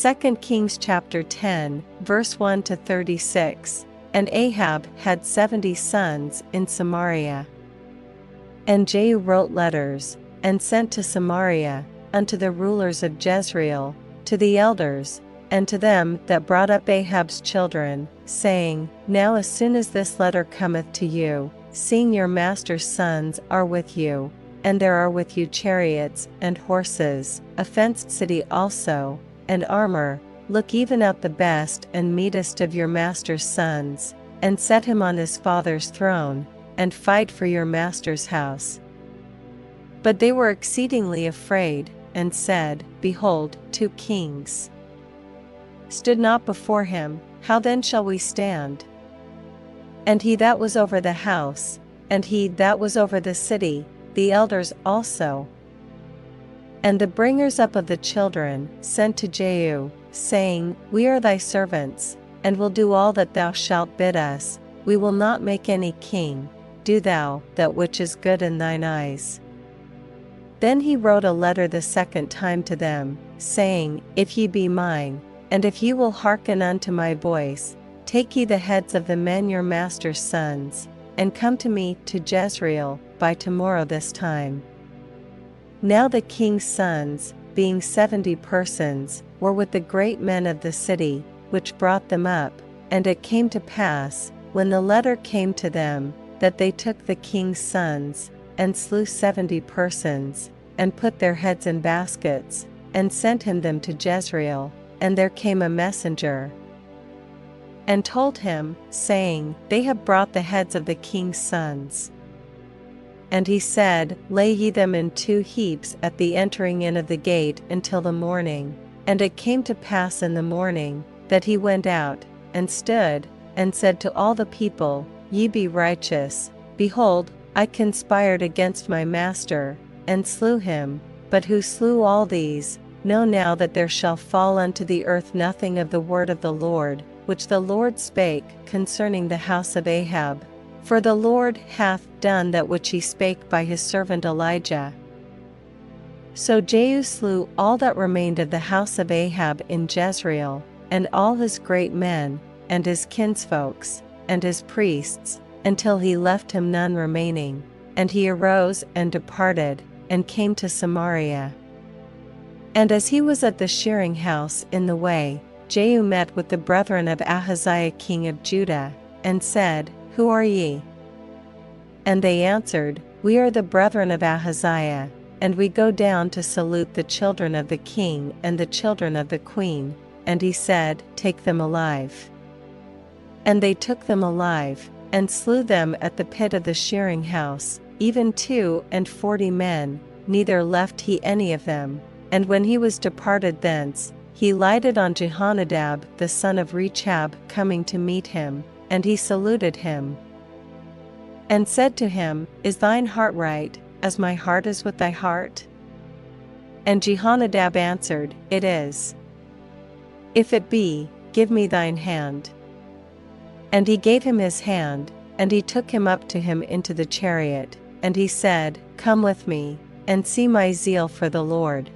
2 Kings chapter 10, verse 1 to 36. And Ahab had 70 sons in Samaria. And Jehu wrote letters, and sent to Samaria, unto the rulers of Jezreel, to the elders, and to them that brought up Ahab's children, saying, Now as soon as this letter cometh to you, seeing your master's sons are with you, and there are with you chariots and horses, a fenced city also, and armor, look even out the best and meetest of your master's sons, and set him on his father's throne, and fight for your master's house. But they were exceedingly afraid, and said, Behold, 2 kings stood not before him, how then shall we stand? And he that was over the house, and he that was over the city, the elders also. And the bringers up of the children sent to Jehu, saying, We are thy servants, and will do all that thou shalt bid us, we will not make any king, do thou that which is good in thine eyes. Then he wrote a letter the second time to them, saying, If ye be mine, and if ye will hearken unto my voice, take ye the heads of the men your master's sons, and come to me to Jezreel by tomorrow this time. Now the king's sons, being 70 persons, were with the great men of the city, which brought them up, and it came to pass, when the letter came to them, that they took the king's sons, and slew 70 persons, and put their heads in baskets, and sent him them to Jezreel. And there came a messenger, and told him, saying, They have brought the heads of the king's sons. And he said, Lay ye them in 2 heaps at the entering in of the gate until the morning. And it came to pass in the morning, that he went out, and stood, and said to all the people, Ye be righteous, behold, I conspired against my master, and slew him, but who slew all these? Know now that there shall fall unto the earth nothing of the word of the Lord, which the Lord spake concerning the house of Ahab. For the Lord hath done that which he spake by his servant Elijah. So Jehu slew all that remained of the house of Ahab in Jezreel, and all his great men, and his kinsfolks, and his priests, until he left him none remaining. And he arose and departed, and came to Samaria. And as he was at the shearing house in the way, Jehu met with the brethren of Ahaziah king of Judah, and said, Who are ye? And they answered, We are the brethren of Ahaziah, and we go down to salute the children of the king and the children of the queen. And he said, Take them alive. And they took them alive, and slew them at the pit of the shearing house, even 42 men, neither left he any of them. And when he was departed thence, he lighted on Jehonadab the son of Rechab coming to meet him, and he saluted him, and said to him, Is thine heart right, as my heart is with thy heart? And Jehonadab answered, It is. If it be, give me thine hand. And he gave him his hand, and he took him up to him into the chariot, and he said, Come with me, and see my zeal for the Lord.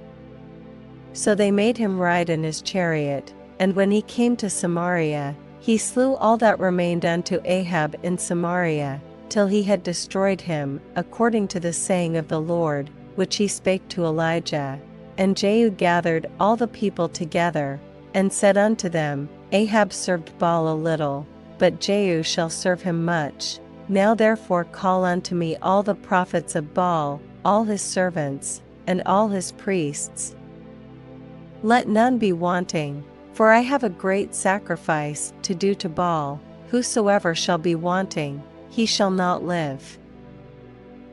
So they made him ride in his chariot, and when he came to Samaria, he slew all that remained unto Ahab in Samaria, till he had destroyed him, according to the saying of the Lord, which he spake to Elijah. And Jehu gathered all the people together, and said unto them, Ahab served Baal a little, but Jehu shall serve him much. Now therefore call unto me all the prophets of Baal, all his servants, and all his priests. Let none be wanting, for I have a great sacrifice to do to Baal. Whosoever shall be wanting, he shall not live.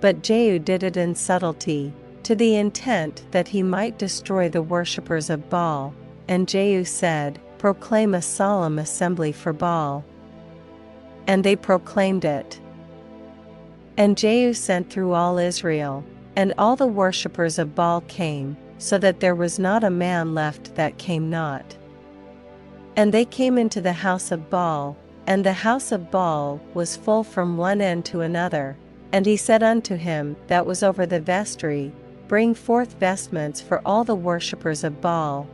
But Jehu did it in subtlety, to the intent that he might destroy the worshippers of Baal. And Jehu said, Proclaim a solemn assembly for Baal. And they proclaimed it. And Jehu sent through all Israel, and all the worshippers of Baal came, so that there was not a man left that came not. And they came into the house of Baal, and the house of Baal was full from one end to another. And he said unto him that was over the vestry, Bring forth vestments for all the worshippers of Baal.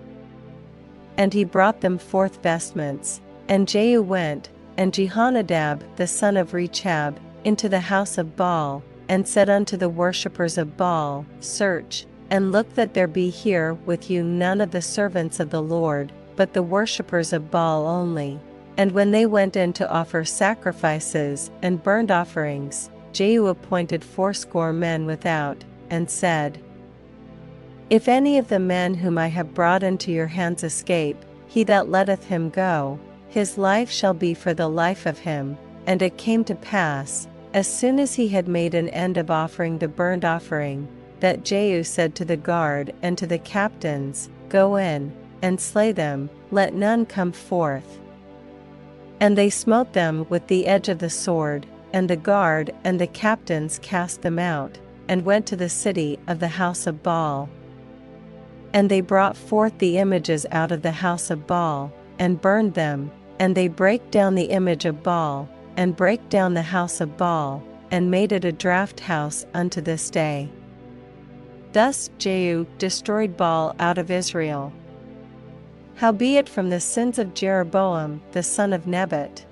And he brought them forth vestments. And Jehu went, and Jehonadab the son of Rechab, into the house of Baal, and said unto the worshippers of Baal, Search, and look that there be here with you none of the servants of the Lord, but the worshippers of Baal only. And when they went in to offer sacrifices and burnt offerings, Jehu appointed 80 men without, and said, If any of the men whom I have brought into your hands escape, he that letteth him go, his life shall be for the life of him. And it came to pass, as soon as he had made an end of offering the burnt offering, that Jehu said to the guard and to the captains, Go in, and slay them, let none come forth. And they smote them with the edge of the sword, and the guard and the captains cast them out, and went to the city of the house of Baal. And they brought forth the images out of the house of Baal, and burned them, and they brake down the image of Baal, and brake down the house of Baal, and made it a draught house unto this day. Thus Jehu destroyed Baal out of Israel. Howbeit from the sins of Jeroboam the son of Nebat,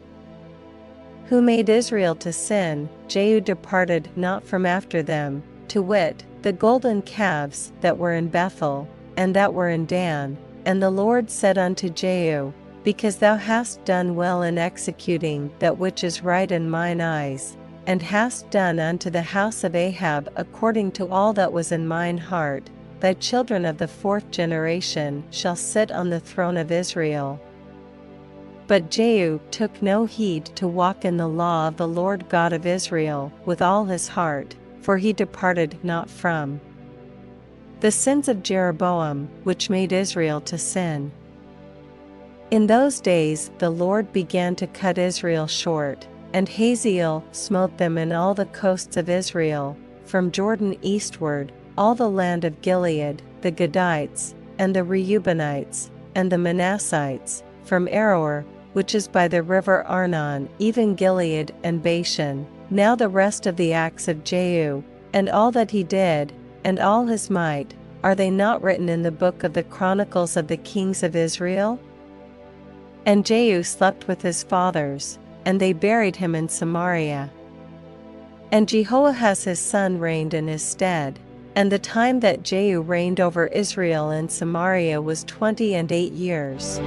who made Israel to sin, Jehu departed not from after them, to wit, the golden calves that were in Bethel, and that were in Dan. And the Lord said unto Jehu, Because thou hast done well in executing that which is right in mine eyes, and hast done unto the house of Ahab according to all that was in mine heart, thy children of the 4th generation shall sit on the throne of Israel. But Jehu took no heed to walk in the law of the Lord God of Israel with all his heart, for he departed not from the sins of Jeroboam, which made Israel to sin. In those days the Lord began to cut Israel short, and Hazael smote them in all the coasts of Israel, from Jordan eastward, all the land of Gilead, the Gadites, and the Reubenites, and the Manassites, from Aroer, which is by the river Arnon, even Gilead and Bashan. Now the rest of the acts of Jehu, and all that he did, and all his might, are they not written in the book of the Chronicles of the kings of Israel? And Jehu slept with his fathers, and they buried him in Samaria. And Jehoahaz his son reigned in his stead. And the time that Jehu reigned over Israel in Samaria was 28 years.